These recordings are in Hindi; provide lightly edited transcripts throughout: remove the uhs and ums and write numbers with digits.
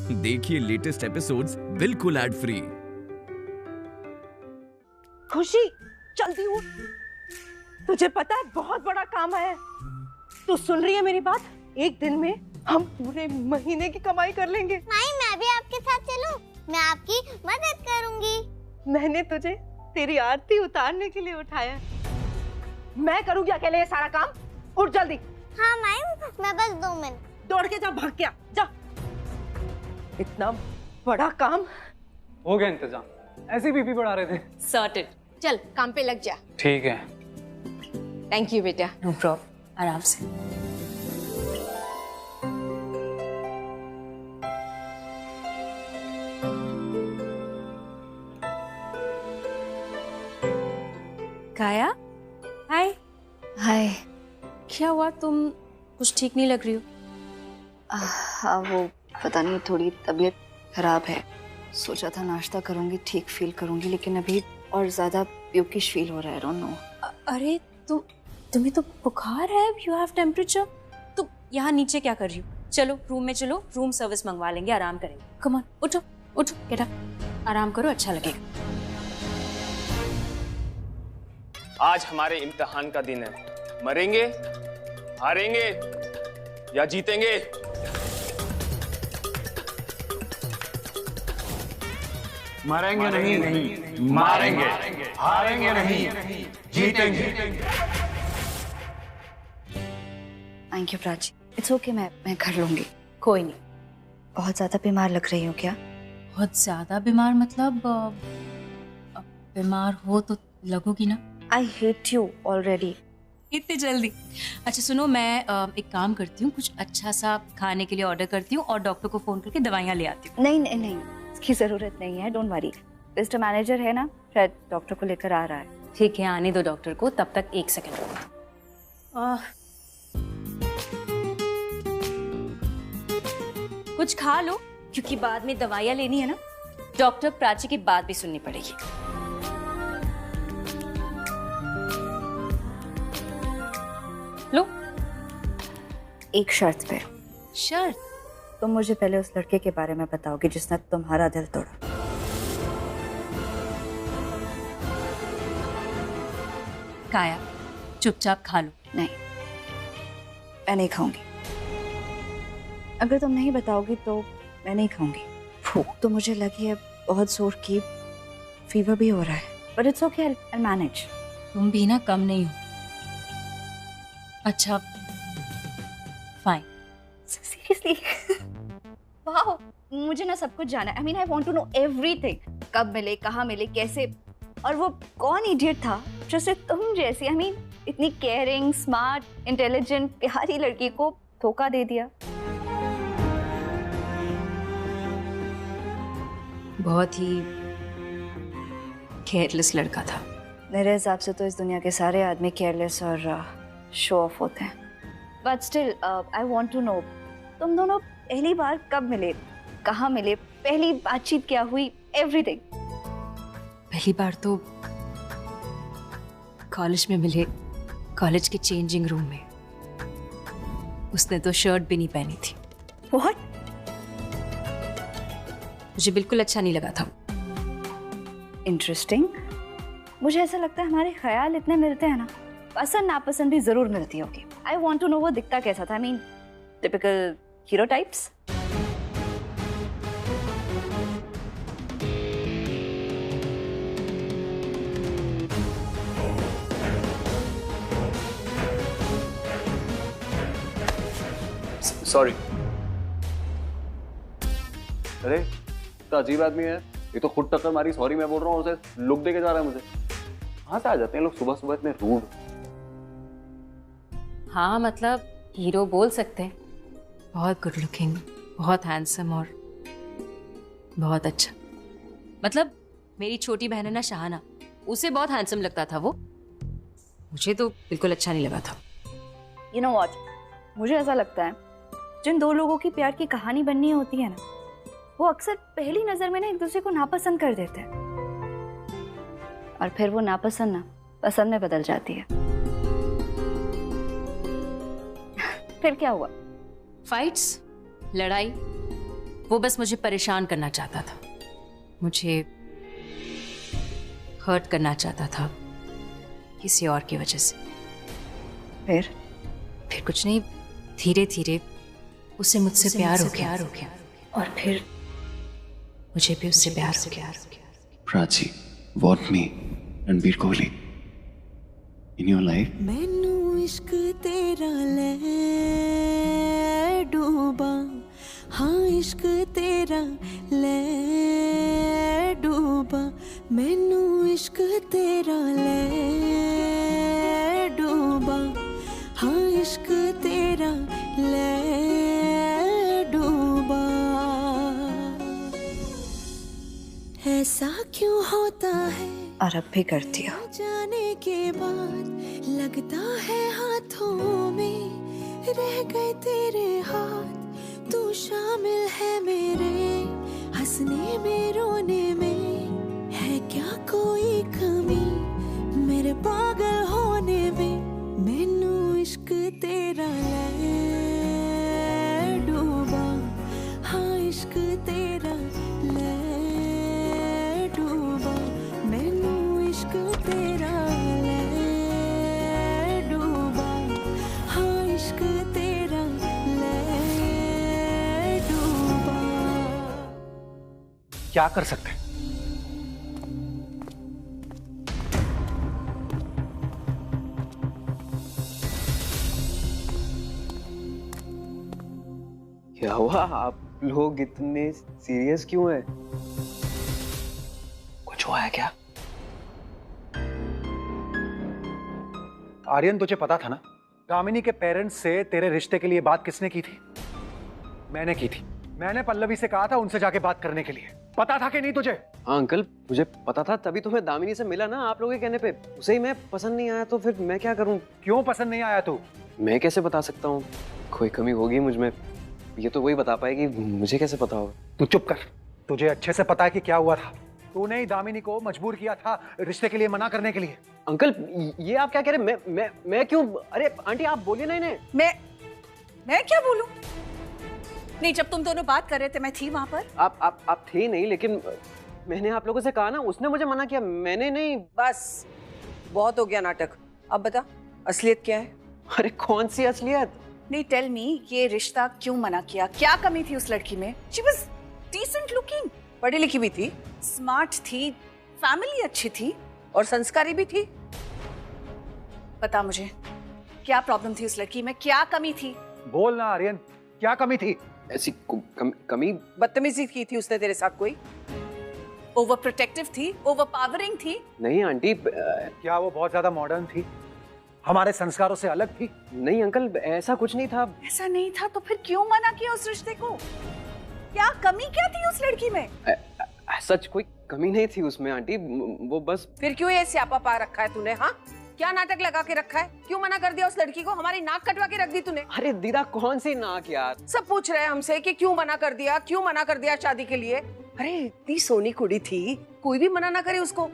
देखिए लेटेस्ट एपिसोड्स बिल्कुल एड फ्री। खुशी जल्दी उठ, तुझे पता है बहुत बड़ा काम है। तू सुन रही है मेरी बात? एक दिन में हम पूरे महीने की कमाई कर लेंगे। माई मैं भी आपके साथ चलूं? मैं आपकी मदद करूंगी। मैंने तुझे तेरी आरती उतारने के लिए उठाया। मैं करूंगी अकेले ये सारा काम। उठ जल्दी। हाँ माई, मैं बस 2 मिनट। दौड़ के जा, भाग के आ, जा। इतना बड़ा काम हो गया इंतजाम, ऐसे बीपी बढ़ा रहे थे। सॉर्टेड। चल काम पे लग जा। ठीक है। थैंक यू बेटा। नो प्रॉब्लम, आराम से। काया, हाय। हाय। क्या हुआ, तुम कुछ ठीक नहीं लग रही हो? हाँ वो पता नहीं, थोड़ी तबीयत खराब है। सोचा था नाश्ता करूंगी ठीक फील करूंगी, लेकिन अभी और ज्यादा प्यूकिश फील हो रहा है। I don't know. अरे तुम्हें तो बुखार है, यू हैव टेम्परेचर। तुम यहाँ नीचे क्या कर रही हो? चलो रूम में चलो, रूम सर्विस मंगवा लेंगे, आराम करेंगे। कम ऑन, उठो उठो, गेट अप, आराम करो, अच्छा लगेगा। आज हमारे इम्तिहान का दिन है। मरेंगे, हारेंगे या जीतेंगे, मरेंगे नहीं, मारेंगे, हारेंगे नहीं, जीतेंगे। Thank you Prachi, it's okay, मैं कर लूंगी। कोई नहीं। बहुत ज्यादा बीमार लग रही हो क्या? बहुत ज्यादा बीमार मतलब बीमार हो तो लगोगी ना। I hate you already. इतनी जल्दी? अच्छा सुनो, मैं एक काम करती हूँ, कुछ अच्छा सा खाने के लिए ऑर्डर करती हूँ और डॉक्टर को फोन करके दवाइयाँ ले आती हूँ। नहीं नहीं नहीं, इसकी जरूरत नहीं है, डोंट वरी। मिस्टर मैनेजर है ना, शायद डॉक्टर को लेकर आ रहा है। ठीक है, आने दो डॉक्टर को, तब तक 1 सेकंड। कुछ खा लो, क्योंकि बाद में दवाइयाँ लेनी है ना। डॉक्टर प्राची की बात भी सुननी पड़ेगी। लो। एक शर्त पे। शर्त? तुम मुझे पहले उस लड़के के बारे में बताओगे जिसने तुम्हारा दिल तोड़ा। काया, चुपचाप खा लो। नहीं, मैं नहीं खाऊंगी। अगर तुम नहीं बताओगी तो मैं नहीं खाऊंगी। भूख तो मुझे लगी है बहुत जोर की, फीवर भी हो रहा है, but it's okay, I manage. तुम भी ना कम नहीं हो। अच्छा फाइन। सीरियसली? वाओ, मुझे ना सब कुछ जाना है। I mean I want to know everything. कब मिले, कहाँ मिले, कैसे, और वो कौन इडियट था जो सिर्फ तुम जैसी, आई मीन इतनी केयरिंग, स्मार्ट, इंटेलिजेंट, प्यारी लड़की को धोखा दे दिया। बहुत ही केयरलेस लड़का था। मेरे हिसाब से तो इस दुनिया के सारे आदमी केयरलेस और शो ऑफ होते हैं। But still I want to know, तुम दोनों पहली बार कब मिले, कहाँ मिले, पहली बातचीत क्या हुई, एवरीथिंग। पहली बार तो कॉलेज में मिले, कॉलेज के चेंजिंग रूम में। उसने तो शर्ट भी नहीं पहनी थी। व्हाट? मुझे बिल्कुल अच्छा नहीं लगा था। इंटरेस्टिंग। मुझे ऐसा लगता है हमारे ख्याल इतने मिलते हैं ना, पसंद नापसंद भी जरूर मिलती होगी। आई वांट टू नो वो दिखता कैसा था। I mean typical hero types. Sorry. अरे तो अजीब आदमी है ये, तो खुद टक्कर मारी, सॉरी मैं बोल रहा हूँ, उसे लुक देके जा रहा है मुझे। कहाँ से आ जाते हैं लोग सुबह सुबह इतने रूड। हाँ मतलब हीरो बोल सकते हैं। बहुत गुड लुकिंग, बहुत हैंडसम और बहुत अच्छा। मतलब मेरी छोटी बहन है ना शाहाना, उसे बहुत हैंडसम लगता था वो। मुझे तो बिल्कुल अच्छा नहीं लगा था। यू नो व्हाट, मुझे ऐसा लगता है जिन दो लोगों की प्यार की कहानी बननी होती है ना, वो अक्सर पहली नजर में ना एक दूसरे को नापसंद कर देते हैं, और फिर वो नापसंद ना पसंद में बदल जाती है। फिर क्या हुआ? फाइट्स, लड़ाई, वो बस मुझे परेशान करना चाहता था, मुझे हर्ट करना चाहता था किसी और की वजह से। फिर कुछ नहीं, धीरे धीरे उसे मुझसे प्यार हो गया और फिर मुझे भी उससे प्यार हो गया। Prachi, want me, Ranbir Kohli in your life? मैनू इश्क तेरा ले डूबा, हाँ इश्क तेरा ले डूबा, मैनू इश्क तेरा ले डूबा, हाँ इश्क तेरा ले डूबा। ऐसा क्यों होता है और अब भी करती हो। जाने के बाद लगता है हाथों में रह गए तेरे हाथ, तू शामिल है मेरे हंसने में रोने में, है क्या कोई कमी मेरे पागल होने में। मैनू इश्क तेरा ले डूबा, हाँ इश्क तेरा ले डूबा, मैनू इश्क तेरा ले डूबा, हाँ इश्क तेरा ले डूबा। क्या कर सकते हैं? क्या हुआ? आप लोग इतने सीरियस क्यों हैं? कुछ हुआ है क्या? आर्यन, तुझे पता था ना दामिनी के पेरेंट्स से तेरे रिश्ते के लिए बात किसने की थी? मैंने की थी। मैंने पल्लवी से कहा था उनसे जाके बात करने के लिए। पता था कि नहीं तुझे? हाँ अंकल, मुझे पता था, तभी तो मैं दामिनी से मिला ना आप लोगों के कहने पे। उसे ही मैं पसंद नहीं आया तो फिर मैं क्या करूं? क्यों पसंद नहीं आया तू? मैं कैसे बता सकता हूँ? कोई कमी होगी मुझ में, ये तो वही बता पाएगी, मुझे कैसे पता होगा? तू चुप कर। तुझे अच्छे से पता है कि क्या हुआ था। तूने ही दामिनी को मजबूर किया था रिश्ते के लिए मना करने के लिए। अंकल, ये आप क्या कह रहे हैं? मैं क्यों? अरे आंटी आप बोलिए ना इन्हें। मैं क्या बोलूं? नहीं, जब तुम दोनों बात कर रहे थे मैं थी वहां पर। आप थे नहीं, लेकिन मैंने आप लोगों से कहा ना, उसने मुझे मना किया, मैंने नहीं। बस बहुत हो गया नाटक। अब बता असलियत क्या है? अरे कौन सी असलियत? नहीं, टेल मी, ये रिश्ता क्यों मना किया? क्या कमी थी उस लड़की में? शी वाज डिसेंट लुकिंग, पढ़ी लिखी भी थी, स्मार्ट थी, फैमिली अच्छी थी और संस्कारी भी थी। बता मुझे, क्या प्रॉब्लम थी उस लड़की में? क्या कमी थी? बोल ना आर्यन, क्या कमी थी? ऐसी कमी? बदतमीजी की थी उसने तेरे साथ कोई? ओवर प्रोटेक्टिव थी, ओवर पावरिंग थी? नहीं आंटी। क्या वो बहुत ज्यादा मॉडर्न थी, हमारे संस्कारों से अलग थी? नहीं अंकल, ऐसा कुछ नहीं था। ऐसा नहीं था तो फिर क्यों मना किया उस रिश्ते को? क्या कमी क्या थी उस लड़की में? सच कोई कमी नहीं थी उसमें आंटी, वो बस। फिर क्यों ये स्यापा पा रखा है तूने? हाँ, क्या नाटक लगा के रखा है? क्यों मना कर दिया उस लड़की को? हमारी नाक कटवा के रख दी तूने। अरे दीदा, कौन सी नाक यार? सब पूछ रहे हैं हमसे कि क्यों मना कर दिया, क्यों मना कर दिया शादी के लिए। अरे इतनी सोनी कुड़ी थी, कोई भी मना ना करे उसको।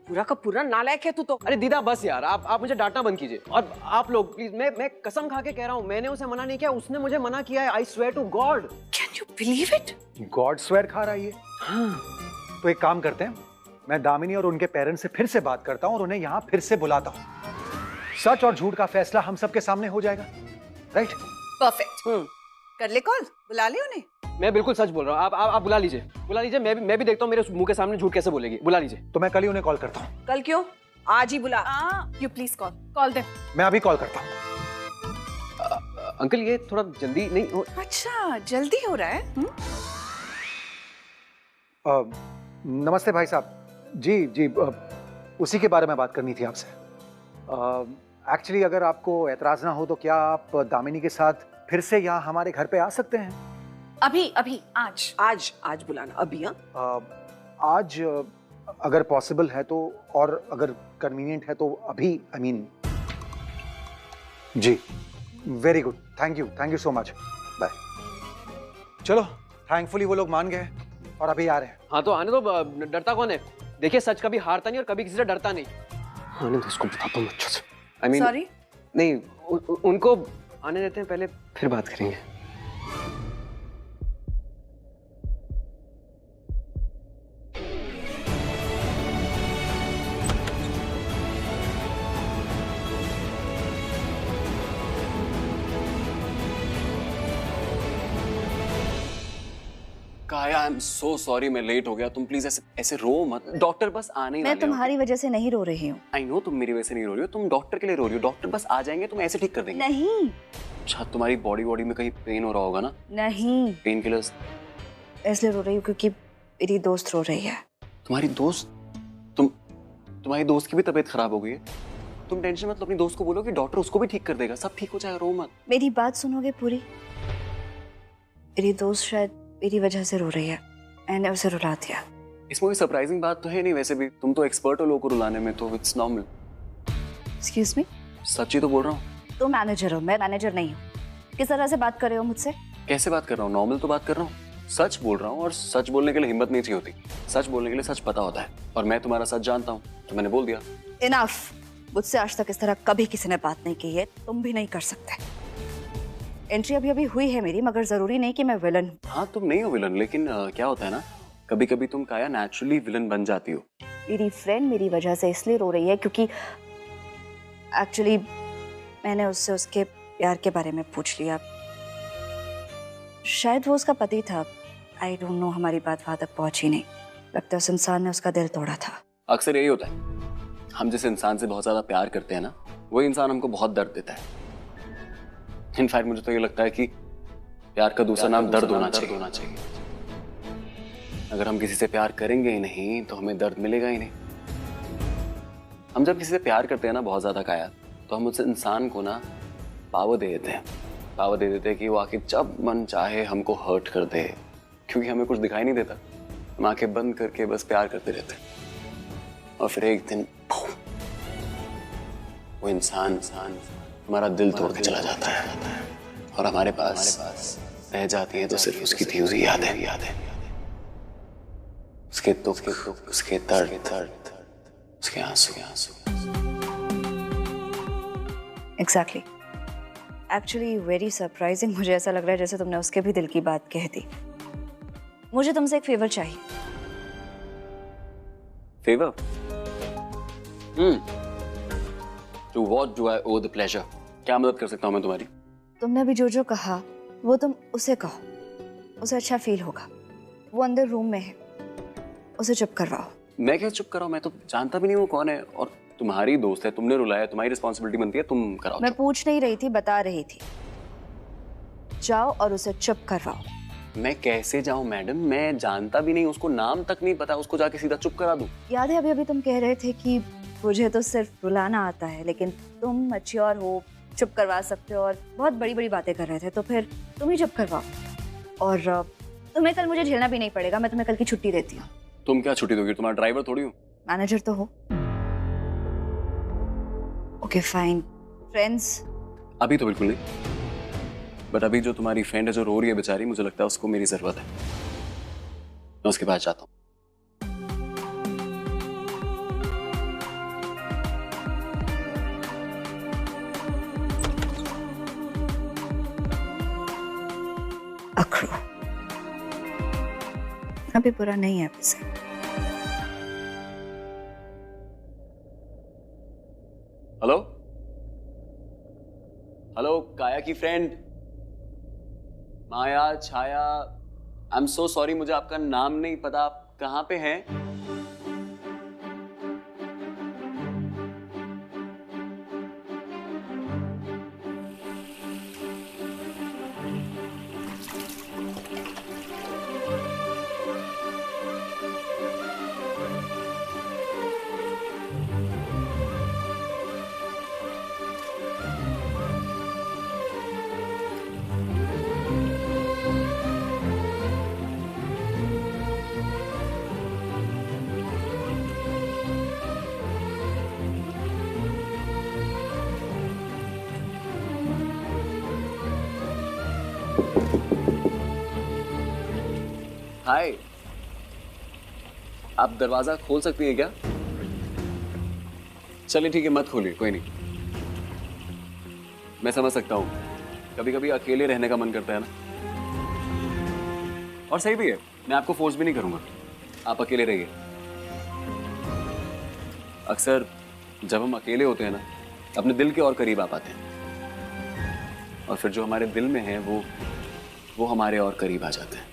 पूरा का पूरा नालायक है तू तो। अरे दीदा बस यार, आप मुझे डांटना बंद कीजिए। और आप लोग प्लीज, मैं कसम खा के कह रहा हूँ, मैंने उसे मना नहीं किया, उसने मुझे मना किया है। I swear to God. Can you believe it? God swear खा रहा है ये? हाँ। तो एक काम करते हैं, मैं दामिनी और उनके पेरेंट्स से फिर से बात करता हूँ और उन्हें यहाँ फिर से बुलाता हूँ। सच और झूठ का फैसला हम सबके सामने हो जाएगा, राइट? परफेक्ट। कर ले कॉल, बुला ले उन्हें। मैं बिल्कुल सच बोल रहा हूँ। आप बुला लीजिए। मैं भी देखता हूँ मेरे मुंह के सामने झूठ कैसे बोलेगी। बुला लीजिए। तो मैं कल ही उन्हें कॉल करता हूँ। कल क्यों? आज ही बुला। यू प्लीज कॉल दे। मैं अभी कॉल करता हूँ। अंकल ये थोड़ा जल्दी नहीं हो? अच्छा, जल्दी हो रहा है? नमस्ते भाई साहब। जी, उसी के बारे में बात करनी थी आपसे। एक्चुअली अगर आपको एतराज ना हो तो क्या आप दामिनी के साथ फिर से यहाँ हमारे घर पे आ सकते हैं? अभी आज बुलाना अभी। हाँ, आज अगर पॉसिबल है तो, और अगर कन्वीनियंट है तो अभी। आई मीन जी, very good, thank you so much, bye. चलो, थैंकफुली वो लोग मान गए और अभी आ रहे हैं। हाँ तो आने दो, डरता कौन है? देखिए, सच कभी हारता नहीं और कभी किसी से डरता नहीं। आने दो, उसको बताता हूँ अच्छे से। आई मीन सॉरी नहीं, उनको आने देते हैं पहले, फिर बात करेंगे। काया, आई एम सो सॉरी, मैं लेट हो गया। तुम प्लीज ऐसे ऐसे रो मत। डॉक्टर बस आने ही मैं वाले तुम्हारी वजह से नहीं रो रही हूँ। आई नो तुम मेरी वजह से नहीं रो रही हो, तुम डॉक्टर के लिए रो रही हो। डॉक्टर बस आ जाएंगे, तुम ऐसे ठीक कर देंगे। नहीं अच्छा, तुम्हारी बॉडी में कहीं पेन हो रहा होगा ना? नहीं, पेन किलर्स? इसलिए रो रही हूँ क्योंकि मेरी दोस्त रो रही है। तुम्हारी दोस्त? तुम्हारी दोस्त की भी तबीयत खराब हो गई है। तुम टेंशन मत लो, अपनी दोस्त को बोलो कि डॉक्टर उसको भी ठीक कर देगा, सब ठीक हो जाएगा, रो मत। मेरी बात सुनोगे पूरी? मेरी दोस्त शायद मेरी वजह से रो रही है, मैंने उसे रुला दिया। इसमें कोई सरप्राइजिंग बात तो है नहीं, वैसे भी तुम तो एक्सपर्ट हो लोगों को रुलाने में, तो इट्स नॉर्मल। Excuse me? सच ही तो बोल रहा हूँ। तुम मैनेजर हो, मैं मैनेजर नहीं हूँ। किस तरह से बात कर रहे हो मुझसे? कैसे बात कर रहा हूँ? नॉर्मल तो बात कर रहा हूँ, सच बोल रहा हूँ। और सच बोलने के लिए हिम्मत नहीं चाहिए होती, सच बोलने के लिए सच पता होता है। और मैं तुम्हारा सच जानता हूँ, तो मैंने बोल दिया। इनफ। मुझसे आज तक इस तरह कभी किसी ने बात नहीं की है, तुम भी नहीं कर सकते। एंट्री अभी अभी हुई है मेरी, मगर जरूरी नहीं कि मैं विलन हूँ। हाँ, तुम नहीं हो विलन, लेकिन क्या होता है ना, कभी कभी तुम काया नेचुरली विलन बन जाती हो। मेरी फ्रेंड मेरी वजह से इसलिए रो रही है क्योंकि एक्चुअली मैंने उससे उसके प्यार के बारे में पूछ लिया। शायद वो उसका पति था, आई डोंट नो, हमारी बात वहां तक पहुंची नहीं। लगता है उस इंसान ने उसका दिल तोड़ा था। अक्सर यही होता है, हम जिस इंसान से बहुत ज्यादा प्यार करते हैं ना, वही इंसान हमको बहुत दर्द देता है। इनफैक्ट मुझे तो ये लगता है कि प्यार का दूसरा नाम दर्द होना चाहिए। अगर हम किसी से प्यार करेंगे ही नहीं तो हमें दर्द मिलेगा ही नहीं। हम जब किसी से प्यार करते हैं ना बहुत ज्यादा काया, तो हम उस इंसान को ना पावर दे देते हैं। पावर दे देते हैं कि वो आके जब मन चाहे हमको हर्ट कर दे, क्योंकि हमें कुछ दिखाई नहीं देता। हम आंखें बंद करके बस प्यार करते रहते हैं। और फिर एक दिन वो इंसान हमारा दिल तोड़ के चला जाता है, और हमारे पास रह जाती है तो सिर्फ उसकी थी हुई यादें, उसके दुख, उसके दर्द, उसके आंसू। एग्जैक्टली। Actually very surprising. मुझे ऐसा लग रहा है जैसे तुमने उसके भी दिल की बात कह दी। मुझे तुमसे एक फेवर चाहिए। Favour? To what do I owe the pleasure? क्या मदद कर सकता हूँ मैं तुम्हारी? तुमने अभी जो कहा वो तुम उसे कहो, उसे अच्छा फील होगा। वो अंदर रूम में है, उसे चुप करवाओ। मैं क्या चुप कराऊं? मैं तो जानता भी नहीं वो कौन है, और तुम्हारी दोस्त है, तुमने रुलाया, तुम्हारी रिस्पॉन्सिबिलिटी बनती है, तुम कराओ। मैं पूछ नहीं रही थी, बता रही थी। जाओ और उसे चुप करवाओ। मैं कैसे जाऊं मैडम? मैं जानता भी नहीं, उसको नाम तक नहीं पता, उसको जाके सीधा चुप करा दूं? याद है अभी अभी तुम कह रहे थे कि मुझे तो सिर्फ रुलाना आता है, लेकिन तुम मैच्योर हो, चुप करवा सकते हो, और बहुत बड़ी बड़ी बातें कर रहे थे। तो फिर तुम ही चुप करवाओ, और तुम्हें कल मुझे झेलना भी नहीं पड़ेगा। मैं तुम्हें कल की छुट्टी देती हूँ। तुम क्या छुट्टी दोगी? तुम्हारा ड्राइवर थोड़ी हूँ। मैनेजर तो हो। Okay fine. फ्रेंड्स? अभी तो बिल्कुल नहीं, बट अभी जो तुम्हारी फ्रेंड है जो रो रही है बेचारी, मुझे लगता है उसको मेरी जरूरत है। मैं उसके पास जाता हूँ। अखरू अभी बुरा नहीं है वैसे। हेलो हेलो, काया की friend Maya, Chhaya, I am so sorry, मुझे आपका नाम नहीं पता, आप कहाँ पे हैं? हाय, आप दरवाजा खोल सकती हैं क्या? चलिए ठीक है, मत खोलिए, कोई नहीं। मैं समझ सकता हूँ, कभी कभी अकेले रहने का मन करता है ना, और सही भी है। मैं आपको फोर्स भी नहीं करूंगा, आप अकेले रहिए। अक्सर जब हम अकेले होते हैं ना, अपने दिल के और करीब आ पाते हैं, और फिर जो हमारे दिल में है वो हमारे और करीब आ जाते हैं।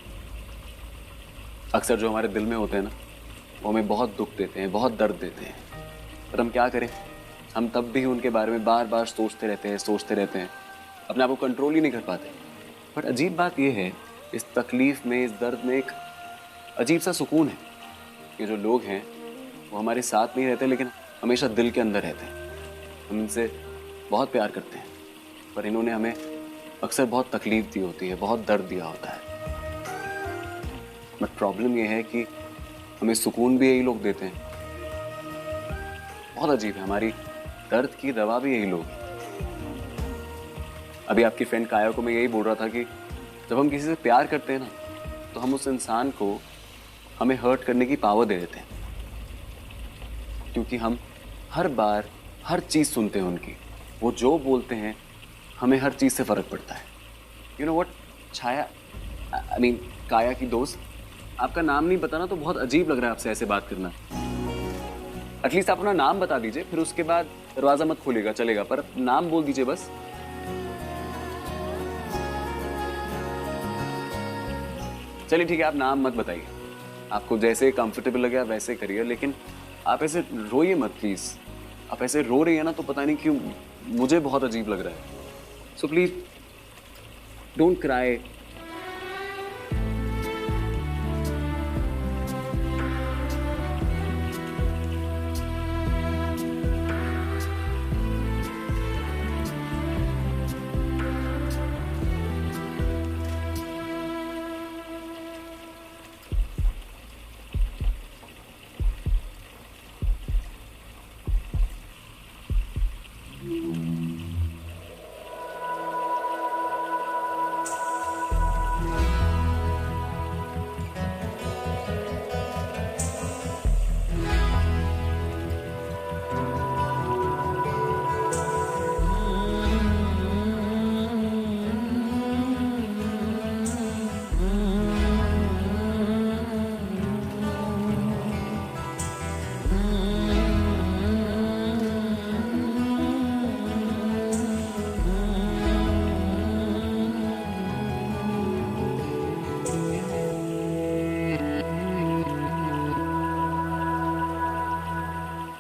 अक्सर जो हमारे दिल में होते हैं ना, वो हमें बहुत दुख देते हैं, बहुत दर्द देते हैं, पर हम क्या करें, हम तब भी उनके बारे में बार बार सोचते रहते हैं, अपने आप को कंट्रोल ही नहीं कर पाते। बट अजीब बात यह है, इस तकलीफ में, इस दर्द में एक अजीब सा सुकून है कि जो लोग हैं वो हमारे साथ नहीं रहते, लेकिन हमेशा दिल के अंदर रहते हैं। हम इनसे बहुत प्यार करते हैं, पर इन्होंने हमें अक्सर बहुत तकलीफ दी होती है, बहुत दर्द दिया होता है। बट प्रॉब्लम यह है कि हमें सुकून भी यही लोग देते हैं। बहुत अजीब है, हमारी दर्द की दवा भी यही लोग हैं। अभी आपकी फ्रेंड काया को मैं यही बोल रहा था कि जब हम किसी से प्यार करते हैं ना, तो हम उस इंसान को हमें हर्ट करने की पावर दे देते हैं, क्योंकि हम हर बार हर चीज़ सुनते हैं उनकी। वो जो बोलते हैं हमें हर चीज़ से फ़र्क पड़ता है। You know what Chhaya, I mean काया की दोस्त, आपका नाम नहीं बताना तो बहुत अजीब लग रहा है आपसे ऐसे बात करना। एटलीस्ट आप अपना नाम बता दीजिए, फिर उसके बाद दरवाज़ा मत खोलेगा चलेगा, पर नाम बोल दीजिए बस। चलिए ठीक है, आप नाम मत बताइए, आपको जैसे कंफर्टेबल लगे आप वैसे करिए, लेकिन आप ऐसे रोइए मत प्लीज़। आप ऐसे रो रही है ना तो पता नहीं क्यों मुझे बहुत अजीब लग रहा है। So please don't cry.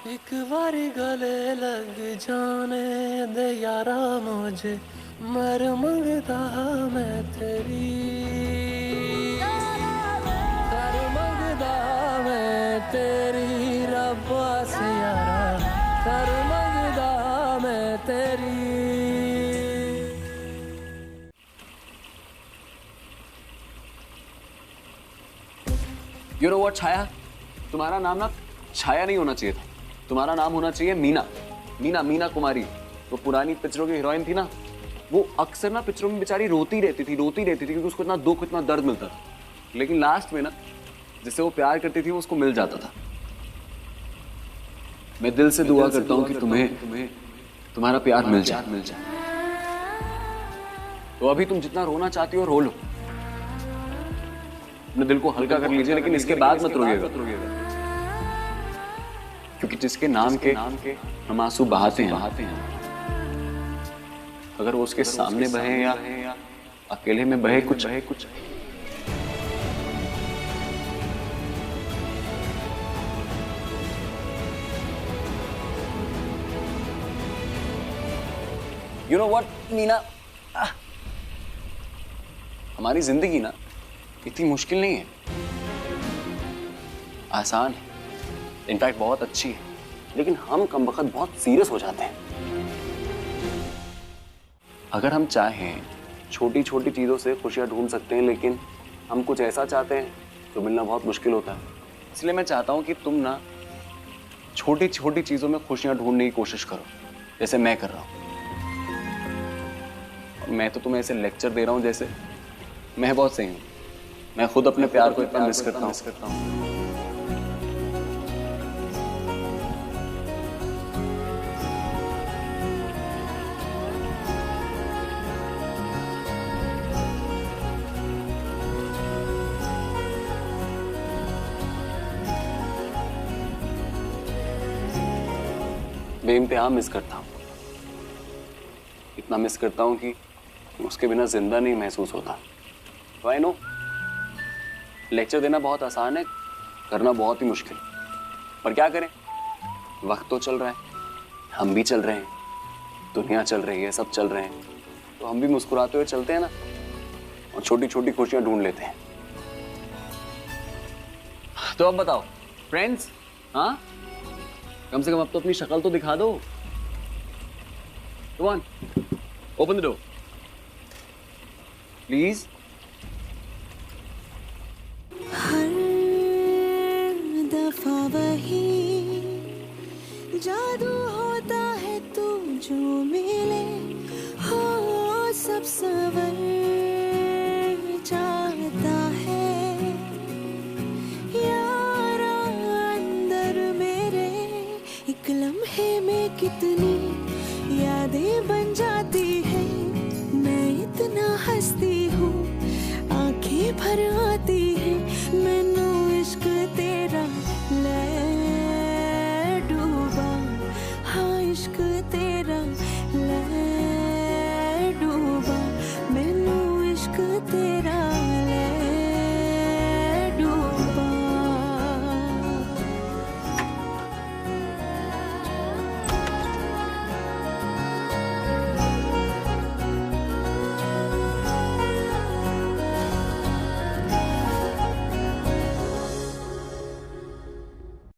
एक बारी गले लग जाने दे यारा मुझे, मर मंगदा मैं तेरी, कर मंगदा मैं तेरी रब्बा से यारा, कर मंगदा मैं तेरी। You know what, छाया, तुम्हारा नाम ना छाया नहीं होना चाहिए था, तुम्हारा नाम होना चाहिए मीना। मीना कुमारी। वो पुरानी पिक्चरों की हीरोइन थी ना, वो अक्सर ना पिक्चरों में बेचारी रोती रहती थी क्योंकि उसको इतना दुख, इतना दर्द मिलता था, लेकिन लास्ट में ना जिससे वो प्यार करती थी वो उसको मिल जाता था। मैं दिल से दुआ करता हूँ कि तुम्हें तुम्हारा प्यार मिल जाए। तो अभी तुम जितना रोना चाहती हो रो लो, अपने दिल को हल्का कर लीजिए, लेकिन इसके बाद मत रोइएगा, क्योंकि जिसके नाम के हम आंसू बहाते हैं, अगर वो उसके सामने बहे या अकेले में बहे कुछ यू नो व्हाट मीना, हमारी जिंदगी ना इतनी मुश्किल नहीं है, आसान है, इनफैक्ट बहुत अच्छी है, लेकिन हम कमबख्त बहुत सीरियस हो जाते हैं। अगर हम चाहें छोटी छोटी चीज़ों से खुशियाँ ढूंढ सकते हैं, लेकिन हम कुछ ऐसा चाहते हैं जो मिलना बहुत मुश्किल होता है। इसलिए मैं चाहता हूँ कि तुम ना छोटी छोटी चीज़ों में खुशियाँ ढूंढने की कोशिश करो, जैसे मैं कर रहा हूँ। मैं तो तुम्हें ऐसे लेक्चर दे रहा हूँ जैसे मैं बहुत सही हूँ। मैं खुद अपने प्यार को इतना मिस करता हूँ। बेइंतहा मिस करता हूँ, इतना मिस करता हूँ कि उसके बिना जिंदा नहीं महसूस होता। तो आई नो लेक्चर देना बहुत आसान है, करना बहुत ही मुश्किल। पर क्या करें, वक्त तो चल रहा है, हम भी चल रहे हैं, दुनिया चल रही है, सब चल रहे हैं, तो हम भी मुस्कुराते हुए चलते हैं ना, और छोटी छोटी खुशियां ढूंढ लेते हैं। तो अब बताओ फ्रेंड्स, हाँ कम से कम अब तो अपनी शक्ल तो दिखा दो। Come on, open the door, please. हर दफा वही जादू होता है, तू जो मिले हो सब सवर जाता है। यारा अंदर मेरे एक लम्हे में कितनी यादें बन जाती है। मैं इतना हंसती हूँ, आंखें भर आती हैं, मैं